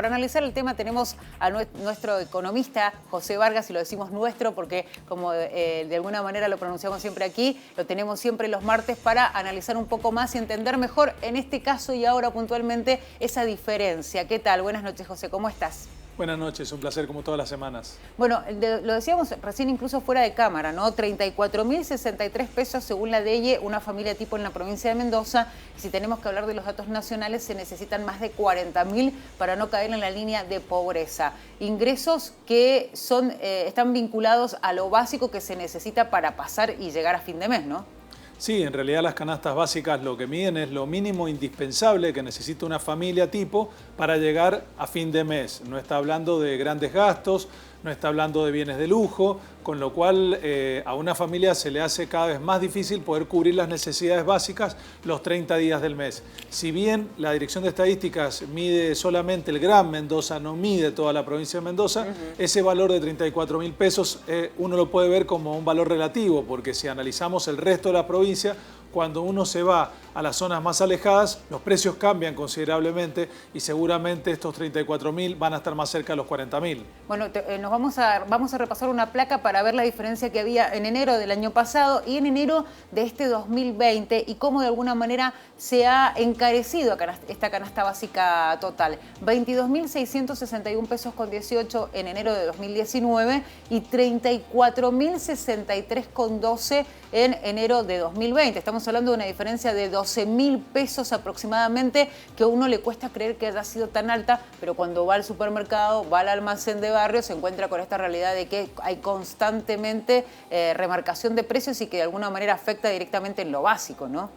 Para analizar el tema tenemos a nuestro economista José Vargas, y lo decimos nuestro porque como de alguna manera lo pronunciamos siempre aquí, lo tenemos siempre los martes para analizar un poco más y entender mejor en este caso y ahora puntualmente esa diferencia. ¿Qué tal? Buenas noches, José, ¿cómo estás? Buenas noches, un placer como todas las semanas. Bueno, lo decíamos recién incluso fuera de cámara, ¿no? 34.063 pesos según la DEIE, una familia tipo en la provincia de Mendoza. Y si tenemos que hablar de los datos nacionales, se necesitan más de 40.000 para no caer en la línea de pobreza. Ingresos que están vinculados a lo básico que se necesita para pasar y llegar a fin de mes, ¿no? Sí, en realidad las canastas básicas lo que miden es lo mínimo indispensable que necesita una familia tipo para llegar a fin de mes. No está hablando de grandes gastos, no está hablando de bienes de lujo, con lo cual a una familia se le hace cada vez más difícil poder cubrir las necesidades básicas los 30 días del mes. Si bien la Dirección de Estadísticas mide solamente el Gran Mendoza, no mide toda la provincia de Mendoza, ese valor de 34.000 pesos uno lo puede ver como un valor relativo, porque si analizamos el resto de la provincia, cuando uno se va a las zonas más alejadas, los precios cambian considerablemente y seguramente estos 34.000 van a estar más cerca de los 40.000. Bueno, vamos a repasar una placa para ver la diferencia que había en enero del año pasado y en enero de este 2020 y cómo de alguna manera se ha encarecido esta canasta básica total. 22.661 pesos con 18 en enero de 2019 y 34.063 con 12 en enero de 2020. Estamos hablando de una diferencia de 12.000 pesos aproximadamente, que a uno le cuesta creer que haya sido tan alta, pero cuando va al supermercado, va al almacén de barrio, se encuentra con esta realidad de que hay constantemente remarcación de precios y que de alguna manera afecta directamente en lo básico, ¿no?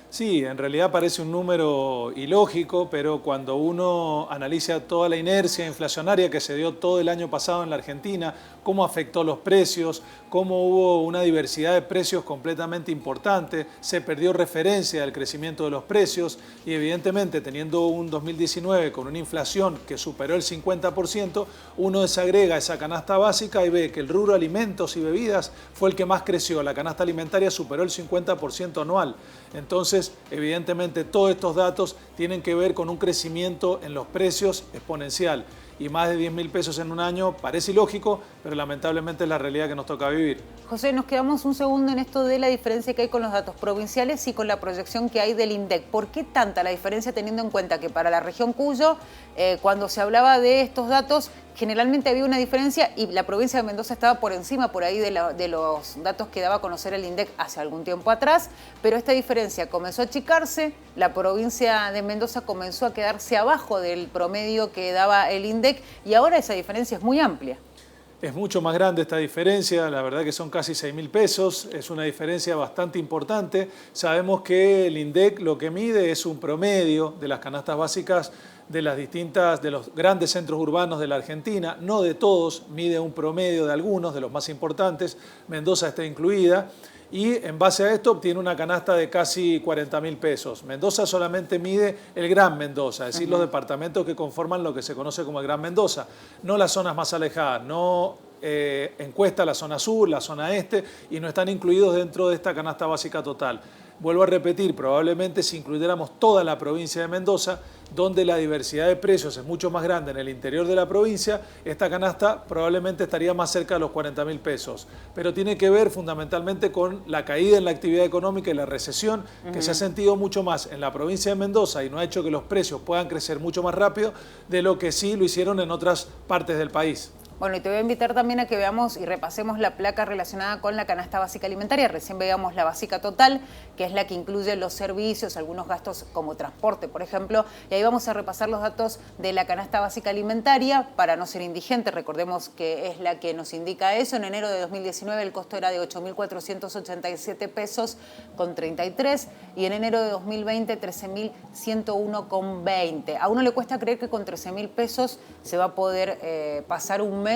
Sí, en realidad parece un número ilógico, pero cuando uno analiza toda la inercia inflacionaria que se dio todo el año pasado en la Argentina, cómo afectó los precios, cómo hubo una diversidad de precios completamente importante, se perdió referencia del crecimiento de los precios y evidentemente teniendo un 2019 con una inflación que superó el 50%, uno desagrega esa canasta básica y ve que el rubro alimentos y bebidas fue el que más creció, la canasta alimentaria superó el 50% anual. Entonces, evidentemente, todos estos datos tienen que ver con un crecimiento en los precios exponencial. Y más de 10.000 pesos en un año parece ilógico, pero lamentablemente es la realidad que nos toca vivir. José, nos quedamos un segundo en esto de la diferencia que hay con los datos provinciales y con la proyección que hay del INDEC. ¿Por qué tanta la diferencia teniendo en cuenta que para la región Cuyo, cuando se hablaba de estos datos, generalmente había una diferencia y la provincia de Mendoza estaba por encima, por ahí de los datos que daba a conocer el INDEC hace algún tiempo atrás, pero esta diferencia comenzó a achicarse, la provincia de Mendoza comenzó a quedarse abajo del promedio que daba el INDEC y ahora esa diferencia es muy amplia? Es mucho más grande esta diferencia, la verdad que son casi 6.000 pesos, es una diferencia bastante importante. Sabemos que el INDEC lo que mide es un promedio de las canastas básicas de los grandes centros urbanos de la Argentina, no de todos, mide un promedio de algunos, de los más importantes, Mendoza está incluida, y en base a esto obtiene una canasta de casi 40.000 pesos. Mendoza solamente mide el Gran Mendoza, es decir, los departamentos que conforman lo que se conoce como el Gran Mendoza, no las zonas más alejadas, no encuesta la zona sur, la zona este, y no están incluidos dentro de esta canasta básica total. Vuelvo a repetir, probablemente si incluyéramos toda la provincia de Mendoza, donde la diversidad de precios es mucho más grande en el interior de la provincia, esta canasta probablemente estaría más cerca de los 40.000 pesos. Pero tiene que ver fundamentalmente con la caída en la actividad económica y la recesión que se ha sentido mucho más en la provincia de Mendoza y no ha hecho que los precios puedan crecer mucho más rápido de lo que sí lo hicieron en otras partes del país. Bueno, y te voy a invitar también a que veamos y repasemos la placa relacionada con la canasta básica alimentaria. Recién veíamos la básica total, que es la que incluye los servicios, algunos gastos como transporte, por ejemplo. Y ahí vamos a repasar los datos de la canasta básica alimentaria para no ser indigente. Recordemos que es la que nos indica eso. En enero de 2019 el costo era de 8.487 pesos con 33 y en enero de 2020 13.101 con 20. A uno le cuesta creer que con 13.000 pesos se va a poder pasar un mes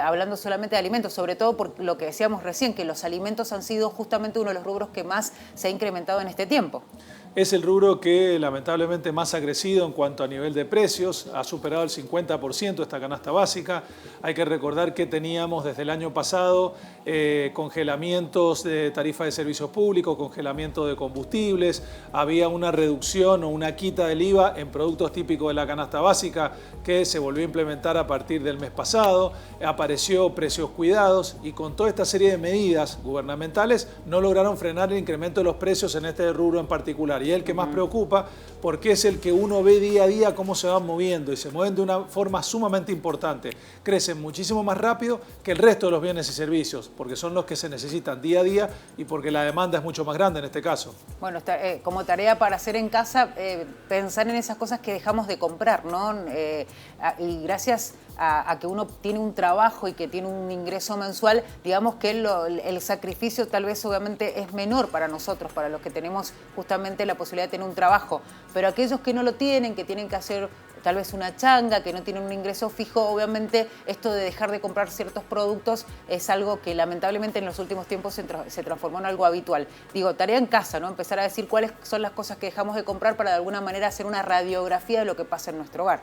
hablando solamente de alimentos, sobre todo por lo que decíamos recién, que los alimentos han sido justamente uno de los rubros que más se ha incrementado en este tiempo. Es el rubro que lamentablemente más ha crecido en cuanto a nivel de precios, ha superado el 50% esta canasta básica. Hay que recordar que teníamos desde el año pasado congelamientos de tarifa de servicios públicos, congelamiento de combustibles, había una reducción o una quita del IVA en productos típicos de la canasta básica que se volvió a implementar a partir del mes pasado, apareció precios cuidados y con toda esta serie de medidas gubernamentales no lograron frenar el incremento de los precios en este rubro en particular. Y es el que más preocupa porque es el que uno ve día a día cómo se van moviendo y se mueven de una forma sumamente importante. Crecen muchísimo más rápido que el resto de los bienes y servicios porque son los que se necesitan día a día y porque la demanda es mucho más grande en este caso. Bueno, como tarea para hacer en casa, pensar en esas cosas que dejamos de comprar, ¿no? Y gracias a que uno tiene un trabajo y que tiene un ingreso mensual, digamos que el sacrificio tal vez obviamente es menor para nosotros, para los que tenemos justamente la posibilidad de tener un trabajo, pero aquellos que no lo tienen, que tienen que hacer tal vez una changa, que no tienen un ingreso fijo, obviamente esto de dejar de comprar ciertos productos es algo que lamentablemente en los últimos tiempos se transformó en algo habitual. Digo, tarea en casa, ¿no? Empezar a decir cuáles son las cosas que dejamos de comprar para de alguna manera hacer una radiografía de lo que pasa en nuestro hogar.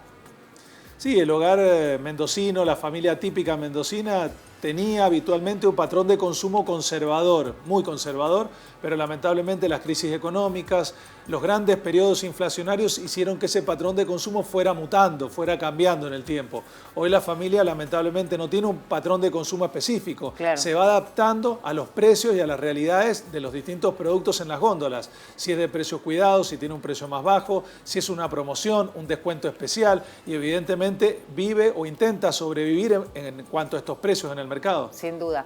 Sí, el hogar mendocino, la familia típica mendocina tenía habitualmente un patrón de consumo conservador, muy conservador, pero lamentablemente las crisis económicas, los grandes periodos inflacionarios hicieron que ese patrón de consumo fuera mutando, fuera cambiando en el tiempo. Hoy la familia lamentablemente no tiene un patrón de consumo específico, claro. Se va adaptando a los precios y a las realidades de los distintos productos en las góndolas. Si es de precio cuidado, si tiene un precio más bajo, si es una promoción, un descuento especial y evidentemente vive o intenta sobrevivir en cuanto a estos precios en el mercado. Sin duda.